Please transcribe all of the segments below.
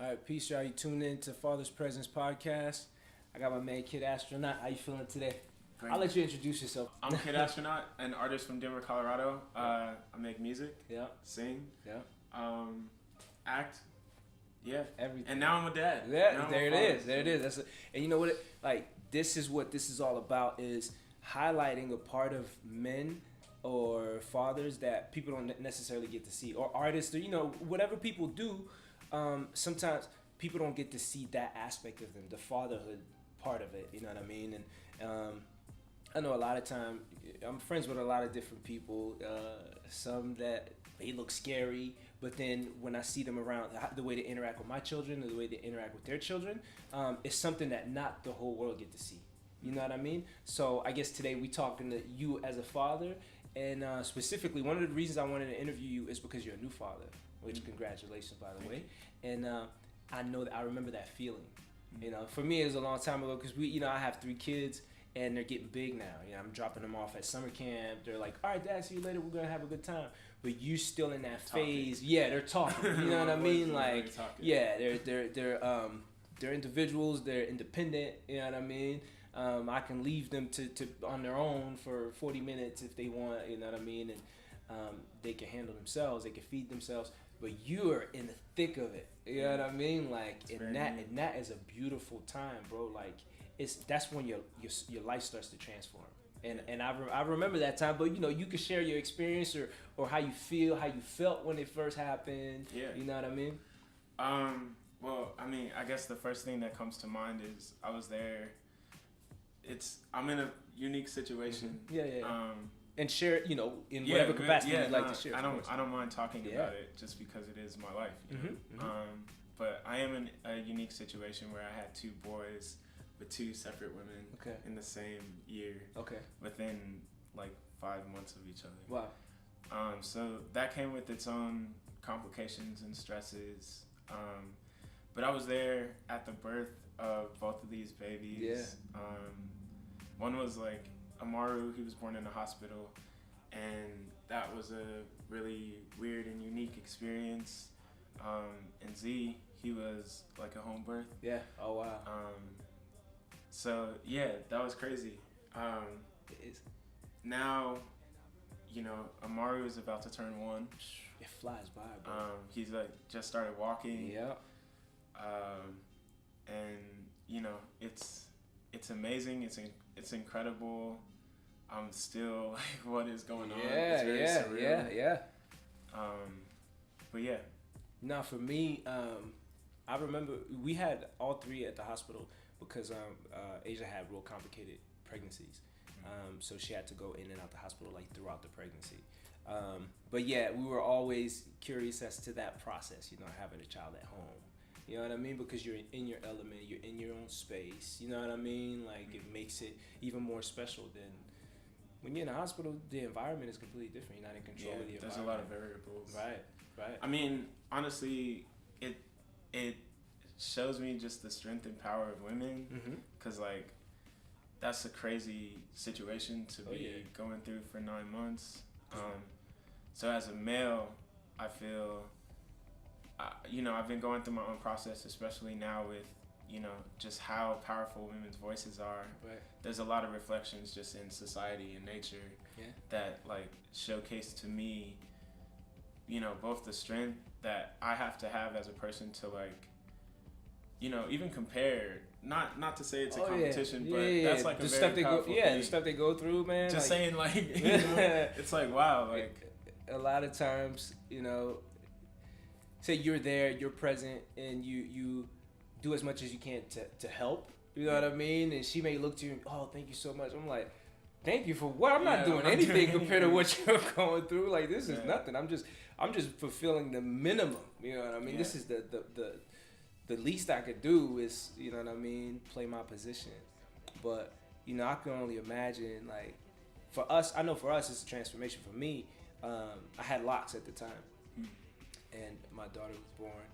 All right, peace, y'all. You tuned in to Father's Presence podcast. I got my man Kid Astronaut. How you feeling today? Great. I'll let you introduce yourself. I'm Kid Astronaut, an artist from Denver, Colorado. I make music, sing, act, everything. And now I'm a dad. Yeah, there it is. There it is. And you know what? This is what this is all about: is highlighting a part of men or fathers that people don't necessarily get to see, or artists, or whatever people do. Sometimes people don't get to see that aspect of them, the fatherhood part of it. You know what I mean? And I know a lot of time I'm friends with a lot of different people. Some that they look scary, but then when I see them around, the way they interact with my children, or the way they interact with their children, it's something that not the whole world get to see. You know what I mean? So I guess today we talking to you as a father, and specifically one of the reasons I wanted to interview you is because you're a new father. Which congratulations, by the way. And I know that I remember that feeling. You know, for me it was a long time ago because I have 3 kids and they're getting big now. I'm dropping them off at summer camp. They're like, all right, Dad, see you later. We're gonna have a good time. But you still in that phase. Yeah, they're talking. You know what I mean? Like, yeah, they're individuals. They're independent. You know what I mean? I can leave them to on their own for 40 minutes if they want. You know what I mean? And they can handle themselves. They can feed themselves. But you are in the thick of it. You know what I mean? Like, and that is a beautiful time, bro. Like, that's when your life starts to transform. And I remember that time. But you can share your experience or how you feel, how you felt when it first happened. Yeah. You know what I mean? Well, I mean, I guess the first thing that comes to mind is I was there. I'm in a unique situation. Mm-hmm. Yeah. And share it, in whatever capacity you'd like to share. I don't mind talking about it just because it is my life. But I am in a unique situation where I had 2 boys with 2 separate women in the same year. Okay. Within like 5 months of each other. Wow. So that came with its own complications and stresses. But I was there at the birth of both of these babies. Yeah. One was like Amaru, he was born in a hospital, and that was a really weird and unique experience. And Z, he was like a home birth. Yeah. Oh wow. So yeah, that was crazy. It is. Now, Amaru is about to turn 1. It flies by, bro. He's like just started walking. Yeah. And it's amazing. It's incredible. I'm still like, what is going on? It's very surreal. Yeah. But yeah. Now for me, I remember we had all 3 at the hospital because Asia had real complicated pregnancies. So she had to go in and out the hospital like throughout the pregnancy. But yeah, we were always curious as to that process, having a child at home. You know what I mean? Because you're in your element, you're in your own space. You know what I mean? Like, it makes it even more special than when you're in a hospital. The environment is completely different. You're not in control of the environment. There's a lot of variables. Right. I mean, honestly, it shows me just the strength and power of women. Because, like, that's a crazy situation to be going through for 9 months. So as a male, I feel... I've been going through my own process, especially now with, just how powerful women's voices are. Right. There's a lot of reflections just in society and nature that, like, showcase to me, both the strength that I have to have as a person to, like, even compare. Not to say it's a competition, but that's, like, the stuff they go. Yeah, the stuff they go through, man. Just saying, like, it's like, wow, like. A lot of times, say you're there, you're present, and you do as much as you can to help. You know what I mean? And she may look to you and, oh, thank you so much. I'm like, thank you for what? I'm not doing anything compared to what you're going through. Like, this is nothing. I'm just fulfilling the minimum. You know what I mean? This is the least I could do is, you know what I mean, play my position. But, I can only imagine, like, for us, I know for us it's a transformation. For me, I had locks at the time. And my daughter was born.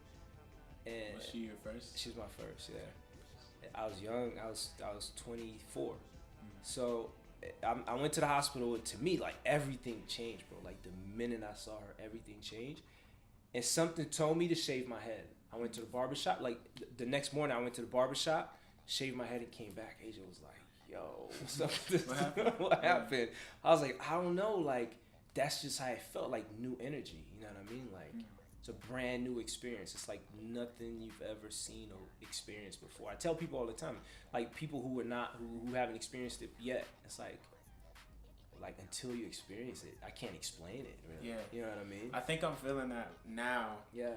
And was she your first? She was my first, yeah. I was young. I was 24. So I went to the hospital. To me, like, everything changed, bro. Like, the minute I saw her, everything changed. And something told me to shave my head. I went to the barbershop. Like the next morning, I went to the barbershop, shaved my head, and came back. Asia was like, "Yo, What happened? what happened?" I was like, "I don't know." Like that's just how it felt. Like new energy. You know what I mean? Like it's a brand new experience. It's like nothing you've ever seen or experienced before. I tell people all the time, like people who haven't experienced it yet. It's like until you experience it, I can't explain it. Really. Yeah. You know what I mean? I think I'm feeling that now. Yeah.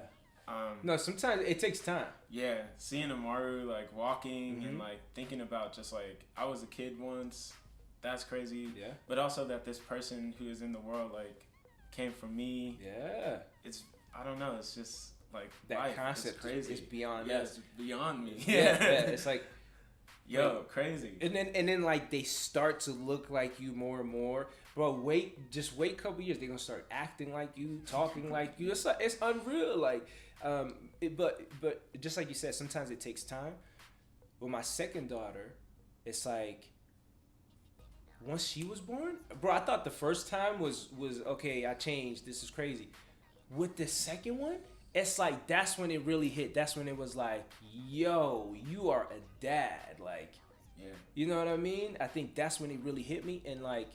No, sometimes it takes time. Yeah, seeing Amaru like walking and like thinking about just like I was a kid once. That's crazy. Yeah. But also that this person who is in the world like came from me. Yeah. It's I don't know. It's just like That life. concept It's crazy. is beyond. Yeah, it's beyond me. Yeah. It's like. Yo, crazy. And then like they start to look like you more and more. Bro, just wait a couple years. They're gonna start acting like you, talking like you. It's unreal. Like, but just like you said, sometimes it takes time. With my second daughter, it's like once she was born, bro, I thought the first time was okay. I changed. This is crazy. With the second one, it's like that's when it really hit. That's when it was like, yo, you are a dad. Like, Yeah. you know what I mean? I think that's when it really hit me, and like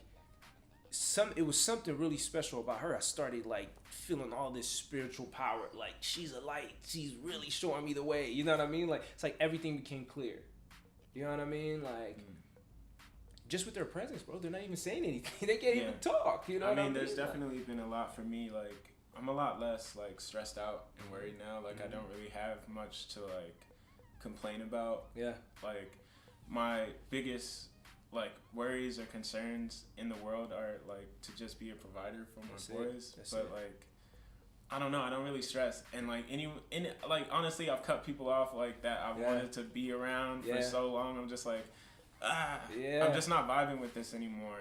it was something really special about her. I started like feeling all this spiritual power. Like she's a light. She's really showing me the way. You know what I mean? Like it's like everything became clear. You know what I mean? Like just with their presence, bro. They're not even saying anything. They can't even talk. You know what I mean? There's definitely been a lot for me. Like I'm a lot less like stressed out and worried now. Like I don't really have much to like complain about. Yeah. Like my biggest like worries or concerns in the world are like to just be a provider for my boys. But like I don't know, I don't really stress. And like like honestly I've cut people off like that I wanted to be around for so long. I'm just like I'm just not vibing with this anymore.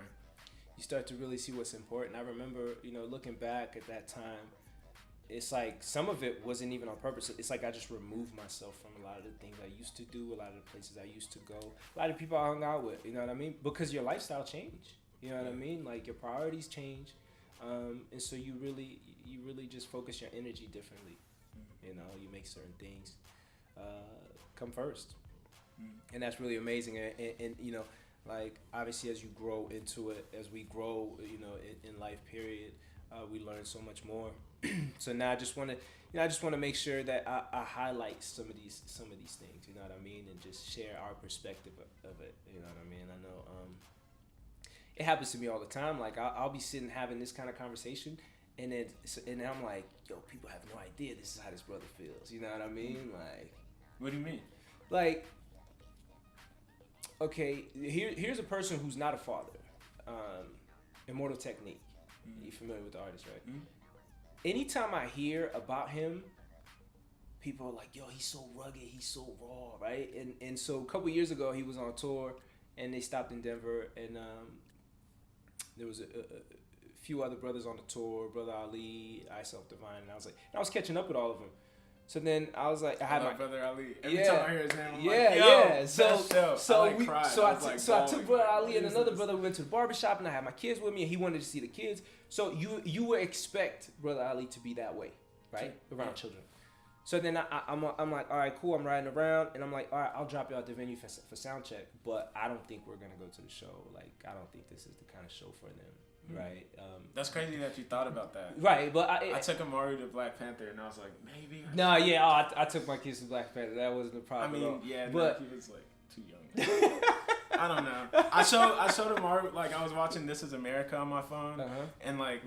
You start to really see what's important. I remember, looking back at that time, it's like some of it wasn't even on purpose. It's like I just removed myself from a lot of the things I used to do, a lot of the places I used to go, a lot of people I hung out with, you know what I mean? Because your lifestyle changed, you know what I mean? Like your priorities change, and so you really just focus your energy differently. You make certain things come first, and that's really amazing. And like obviously as you grow into it, as we grow, in life period, we learn so much more. So now I just want to make sure that I highlight some of these things, you know what I mean, and just share our perspective of it, you know what I mean. I know it happens to me all the time. Like I'll be sitting having this kind of conversation, and then I'm like, yo, people have no idea this is how this brother feels, you know what I mean? Like, what do you mean? Like, okay, here's a person who's not a father. Immortal Technique. You familiar with the artist, right? Anytime I hear about him, people are like, yo, he's so rugged, he's so raw, right? And so a couple years ago, he was on tour, and they stopped in Denver, and there was a few other brothers on the tour, Brother Ali, I Self Divine, and I was catching up with all of them. So then I was like, I had my Brother Ali. Every time I hear his name, I'm like, yo, yeah. So I took Brother Ali and another brother. We went to the barbershop, and I had my kids with me, and he wanted to see the kids. So you would expect Brother Ali to be that way, right? Around children. So then I'm like, all right, cool. I'm riding around, and I'm like, all right, I'll drop you at the venue for sound check, but I don't think we're gonna go to the show. Like, I don't think this is the kind of show for them. Right. That's crazy that you thought about that. Right, but I took Amaru to Black Panther, and I was like, maybe. No, yeah, I took my kids to Black Panther. That wasn't a problem. I mean, at all. yeah, but he was like too young. I don't know. I showed Amaru, like I was watching This Is America on my phone, and like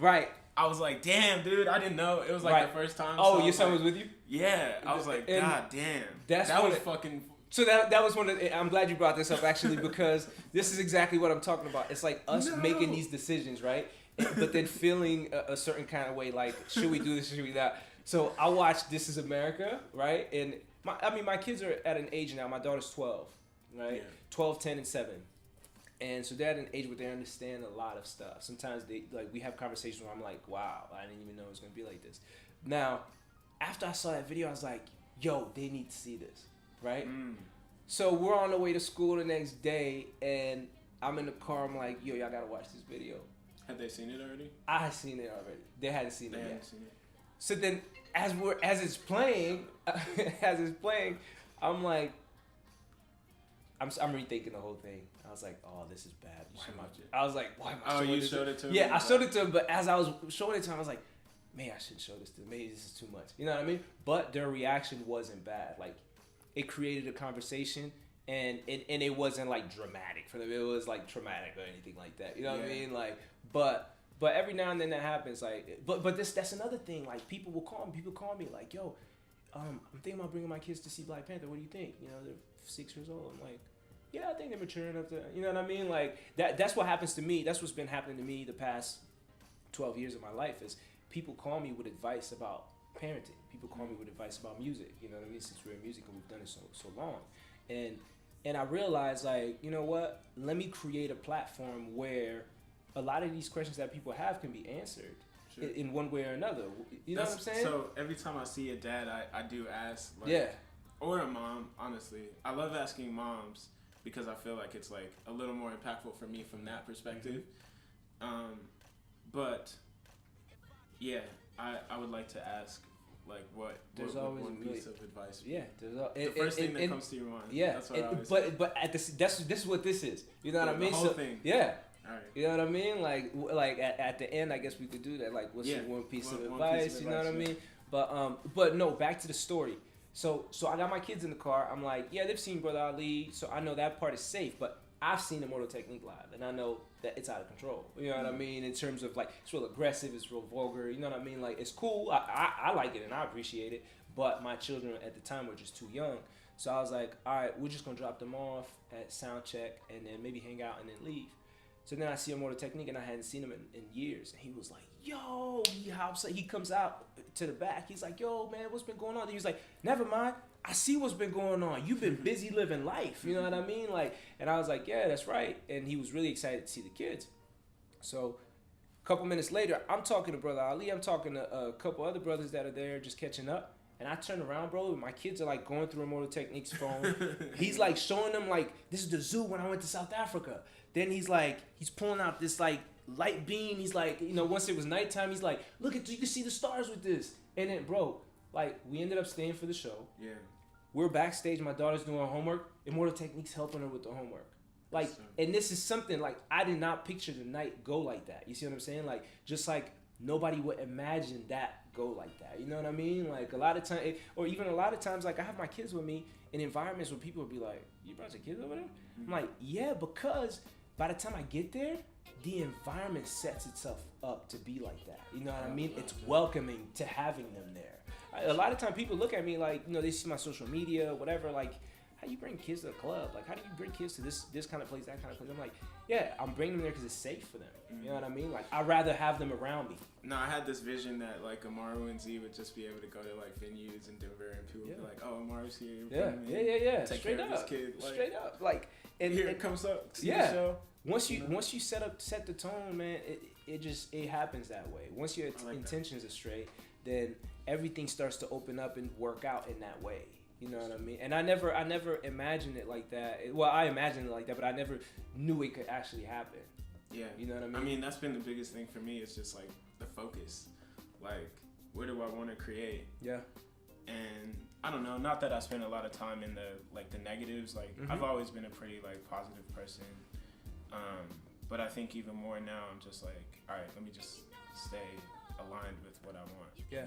I was like, damn, dude, I didn't know it was like the first time. Oh, your son was with you? Yeah, I was like, god damn, that was fucking. So that was one of the, I'm glad you brought this up actually, because this is exactly what I'm talking about. It's like us making these decisions, right? But then feeling a certain kind of way, like, should we do this, should we not? So I watched This Is America, right? And my kids are at an age now. My daughter's 12, right? Yeah. 12, 10, and 7. And so they're at an age where they understand a lot of stuff. Sometimes we have conversations where I'm like, wow, I didn't even know it was going to be like this. Now, after I saw that video, I was like, yo, they need to see this. Right? So we're on the way to school the next day, and I'm in the car. I'm like, yo, y'all gotta watch this video. Had they seen it already? I had seen it already. They hadn't seen it yet. So then as it's playing, I'm like, I'm rethinking the whole thing. I was like, oh, this is bad. I was like, why am I showing you this showed it to him? Yeah, I showed it to him, but as I was showing it to him, I was like, man, I shouldn't show this to him. Maybe this is too much. You know what I mean? But their reaction wasn't bad. Like, it created a conversation, and it wasn't like dramatic for them. It was like traumatic or anything like that. You know what I mean? Like, but every now and then that happens. Like, but that's another thing. Like, people call me like, yo, I'm thinking about bringing my kids to see Black Panther. What do you think? You know, they're 6 years old. I'm like, yeah, I think they're mature enough to, you know what I mean? Like, that's what happens to me. That's what's been happening to me the past 12 years of my life is people call me with advice about parenting. People call me with advice about music, you know what I mean? Since we're in music and we've done it so long. And I realized, like, you know what? Let me create a platform where a lot of these questions that people have can be answered in one way or another. You know what I'm saying? So every time I see a dad, I do ask, like, or a mom, honestly. I love asking moms because I feel like it's like a little more impactful for me from that perspective. But yeah, I would like to ask, like, what one piece of advice? Yeah, the first thing that comes to your mind. Yeah, that's what I always say. But this is what this is. You know what I mean? The whole thing. Yeah. All right. You know what I mean? Like at the end, I guess we could do that. Like, what's your one piece of advice? You know what I mean? But no, back to the story. So I got my kids in the car. I'm like, yeah, they've seen Brother Ali, so I know that part is safe. But I've seen Immortal Technique live, and I know that it's out of control. You know what I mean? In terms of, like, it's real aggressive, it's real vulgar. You know what I mean? Like, it's cool. I like it and I appreciate it. But my children at the time were just too young. So I was like, all right, we're just gonna drop them off at sound check and then maybe hang out and then leave. So then I see Immortal Technique, and I hadn't seen him in years. And he was like, yo, he comes out to the back. He's like, yo, man, what's been going on? And he was like, never mind. I see what's been going on. You've been busy living life. You know what I mean? Like, and I was like, yeah, that's right. And he was really excited to see the kids. So a couple minutes later, I'm talking to Brother Ali. I'm talking to a couple other brothers that are there just catching up. And I turn around, bro, and my kids are, like, going through Immortal Technique's phone. He's, like, showing them, like, this is the zoo when I went to South Africa. Then he's pulling out this, like, light beam. He's like, you know, once it was nighttime, he's like, look, you can see the stars with this. And then, bro, like, we ended up staying for the show. Yeah. We're backstage. My daughter's doing her homework. Immortal Technique's helping her with the homework. Like, and this is something, like, I did not picture the night go like that. You see what I'm saying? Like, just like nobody would imagine that go like that. You know what I mean? Like, a lot of times, or even a lot of times, like, I have my kids with me in environments where people would be like, you brought your kids over there? I'm like, yeah, because by the time I get there, the environment sets itself up to be like that. You know what I mean? It's welcoming to having them there. A lot of times people look at me like, you know, they see my social media, whatever, like, how do you bring kids to the club? Like, how do you bring kids to this kind of place, that kind of place? I'm like, yeah, I'm bringing them there because it's safe for them. You know what I mean? Like, I'd rather have them around me. No, I had this vision that, like, Amaru and Z would just be able to go to, like, venues in Denver and people would be like, oh, Amaru's here. Yeah. Take Straight care up. of this kid. Like, Straight up. Like, and here it comes up. See yeah. the show. Once you set the tone, man, it happens that way. Once your intentions are straight, then everything starts to open up and work out in that way. You know what I mean? And I never imagined it like that. Well, I imagined it like that, but I never knew it could actually happen. Yeah. You know what I mean? I mean, that's been the biggest thing for me. It's just, like, the focus. Like, where do I want to create? Yeah. And I don't know. Not that I spend a lot of time in the negatives. Like, I've always been a pretty, like, positive person. But I think even more now, I'm just like, all right, let me just stay aligned with what I want. Yeah.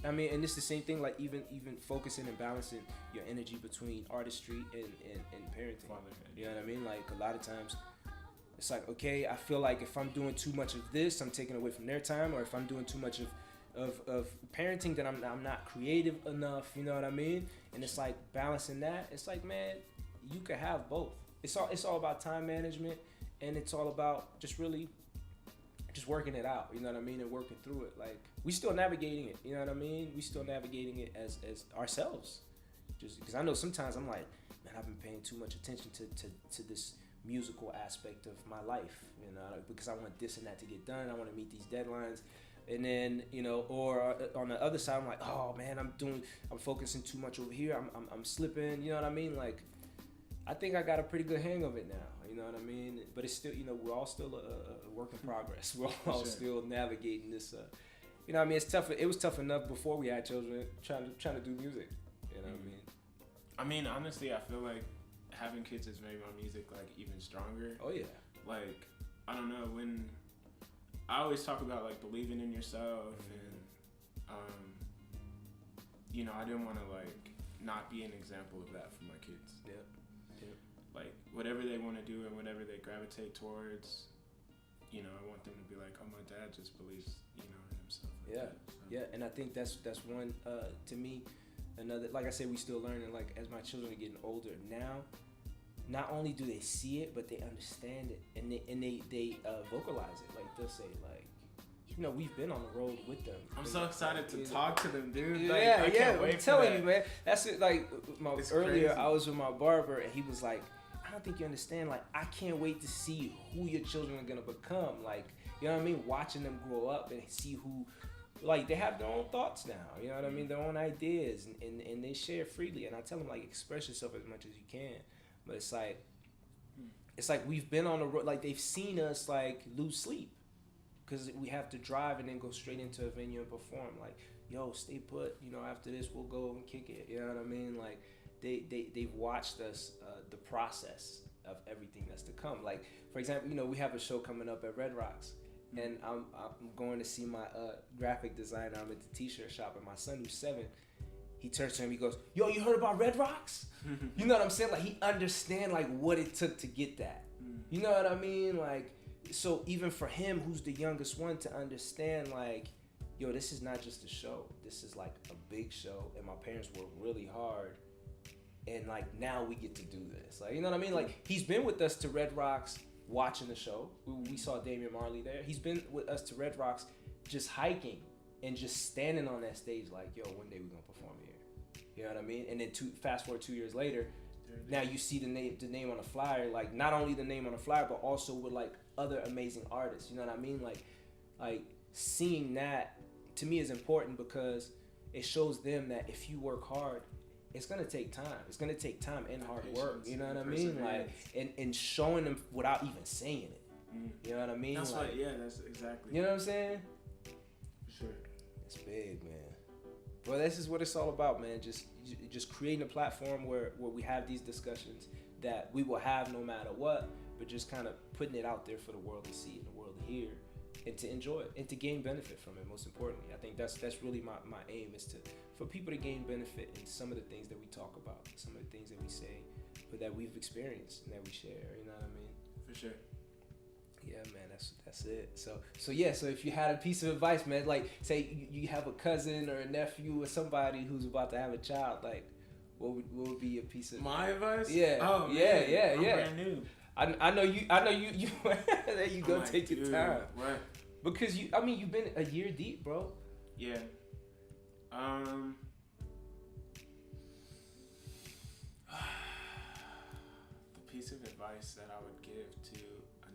I mean, and it's the same thing, like, even focusing and balancing your energy between artistry and parenting. Fatherhood. You know what I mean? Like, a lot of times, it's like, okay, I feel like if I'm doing too much of this, I'm taking away from their time, or if I'm doing too much of parenting, then I'm not creative enough. You know what I mean? And it's like balancing that. It's like, man, you can have both. It's all about time management, and it's all about just really just working it out, you know what I mean, and working through it. Like, we still navigating it, you know what I mean? We still navigating it as ourselves. Just because I know sometimes I'm like, man, I've been paying too much attention to this musical aspect of my life, you know, because I want this and that to get done. I want to meet these deadlines. And then, you know, or on the other side, I'm like, oh man, I'm focusing too much over here. I'm slipping, you know what I mean? Like, I think I got a pretty good hang of it now, you know what I mean? But it's still, you know, we're all still a work in progress. We're all still navigating this you know what I mean? It's tough. It was tough enough before we had children trying to do music. You know what I mean? I mean, honestly, I feel like having kids has made my music like even stronger. Oh yeah. Like, I don't know, when I always talk about like believing in yourself and you know, I didn't want to like not be an example of that for my kids. Yeah. Like whatever they want to do and whatever they gravitate towards, you know, I want them to be like, oh, my dad just believes, you know, in himself. Like Yeah. that, so. Yeah, and I think that's one to me. Another, like I said, we still learning. Like as my children are getting older now, not only do they see it, but they understand it, and they vocalize it. Like they'll say like, you know, we've been on the road with them. I'm so excited to talk to them, dude. Like, I can't wait I'm telling that. you, man. That's it. Like earlier, crazy. I was with my barber, and he was like, I don't think you understand. Like I can't wait to see who your children are gonna become. Like you know what I mean? Watching them grow up and see who. Like they have their own thoughts now, you know what I mean? Their own ideas, and they share freely. And I tell them like express yourself as much as you can. But it's like we've been on the road. Like they've seen us like lose sleep because we have to drive and then go straight into a venue and perform. Like yo, stay put. You know, after this we'll go and kick it. You know what I mean? Like they've watched us the process of everything that's to come. Like for example, you know we have a show coming up at Red Rocks. And I'm going to see my graphic designer. I'm at the t-shirt shop, and my son, who's 7, he turns to him. He goes, "Yo, you heard about Red Rocks?" You know what I'm saying? Like he understand like what it took to get that. You know what I mean? Like so even for him, who's the youngest one, to understand like, yo, this is not just a show. This is like a big show, and my parents worked really hard. And like now we get to do this. Like you know what I mean? Like he's been with us to Red Rocks. Watching the show, we saw Damian Marley there. He's been with us to Red Rocks, just hiking and just standing on that stage, like, yo, one day we're gonna perform here. You know what I mean? And then fast forward 2 years later, now you see the name on the flyer, like not only the name on the flyer, but also with like other amazing artists. You know what I mean? Like seeing that to me is important because it shows them that if you work hard, it's gonna take time. It's gonna take time and hard work. You know what I mean? Like, and showing them without even saying it. You know what I mean? That's like, what. Yeah, that's exactly. You know what I'm saying? For sure. It's big, man. Well, this is what it's all about, man. Just creating a platform where we have these discussions that we will have no matter what, but just kind of putting it out there for the world to see and the world to hear. And to enjoy it and to gain benefit from it. Most importantly, I think that's really my aim is for people to gain benefit in some of the things that we talk about, some of the things that we say, but that we've experienced and that we share. You know what I mean? For sure. Yeah, man. That's it. So yeah. So if you had a piece of advice, man, like say you have a cousin or a nephew or somebody who's about to have a child, like what would be a piece of my advice? Yeah. Oh yeah, man. I'm brand new. I know you. There you go. Take your time. What? Because you've been a year deep, bro. Yeah. The piece of advice that I would give to a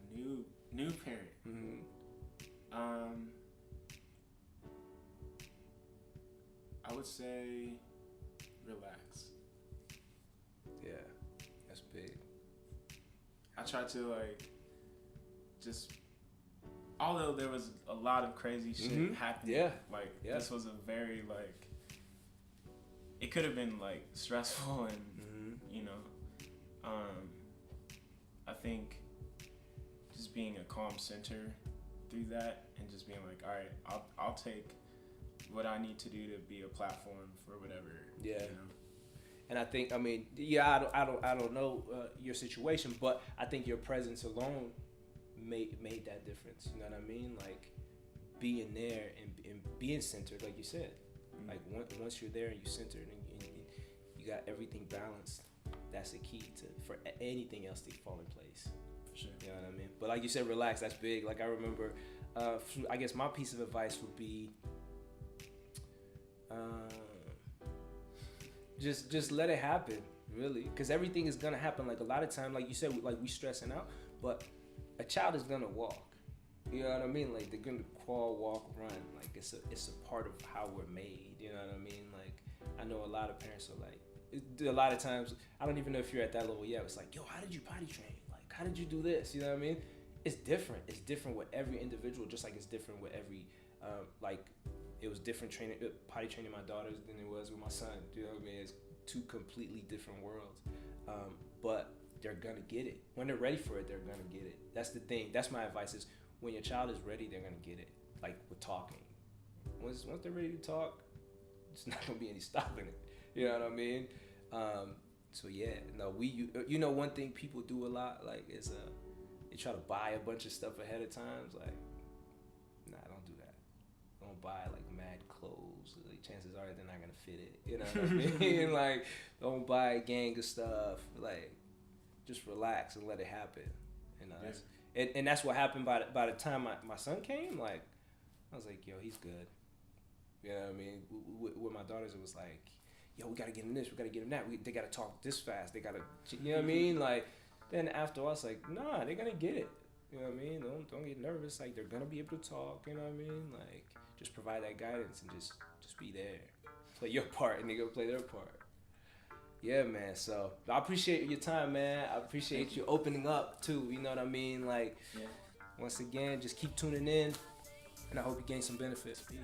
new parent. I would say relax. Yeah, that's big. I tried to like just, although there was a lot of crazy shit happening, this was a very like, it could have been like stressful and you know, I think just being a calm center through that and just being like, all right, I'll take what I need to do to be a platform for whatever. Yeah. You know? And I think, I don't know your situation, but I think your presence alone made that difference. You know what I mean? Like being there and being centered, like you said. Like once you're there and you're centered and you got everything balanced, that's the key for anything else to fall in place. For sure. You know what I mean? But like you said, relax. That's big. Like I remember, I guess my piece of advice would be, just let it happen, really, because everything is gonna happen. Like a lot of time, like you said, we stressing out, but a child is gonna walk. You know what I mean? Like they're gonna crawl, walk, run. Like it's a part of how we're made. You know what I mean? Like I know a lot of parents are like, a lot of times I don't even know if you're at that level yet. It's like, yo, how did you potty train? Like how did you do this? You know what I mean? It's different. It's different with every individual, just like it's different with every like it was different potty training my daughters than it was with my son. You know what I mean? It's two completely different worlds. But they're gonna get it. When they're ready for it, they're gonna get it. That's the thing. That's my advice is when your child is ready, they're gonna get it. Like with talking. Once they're ready to talk, it's not gonna be any stopping it. You know what I mean? So yeah, no, you know one thing people do a lot, like is they try to buy a bunch of stuff ahead of time. Like, nah, don't do that. Don't buy like mad clothes. Like, chances are they're not gonna fit it. You know what I mean? Like, don't buy a gang of stuff. Like, just relax and let it happen. You know, and that's what happened by the time my son came. Like, I was like, yo, he's good. You know what I mean? With my daughters, it was like, yo, we gotta get him this, we gotta get him that. They gotta talk this fast. They gotta, you know what I mean? Like, then after I was like, nah, they're gonna get it. You know what I mean? Don't get nervous. Like, they're gonna be able to talk. You know what I mean? Like, just provide that guidance and just be there. Play your part, and they go play their part. Yeah, man. So I appreciate your time, man. I appreciate you opening up too. You know what I mean? Like, once again, just keep tuning in, and I hope you gain some benefits. Peace.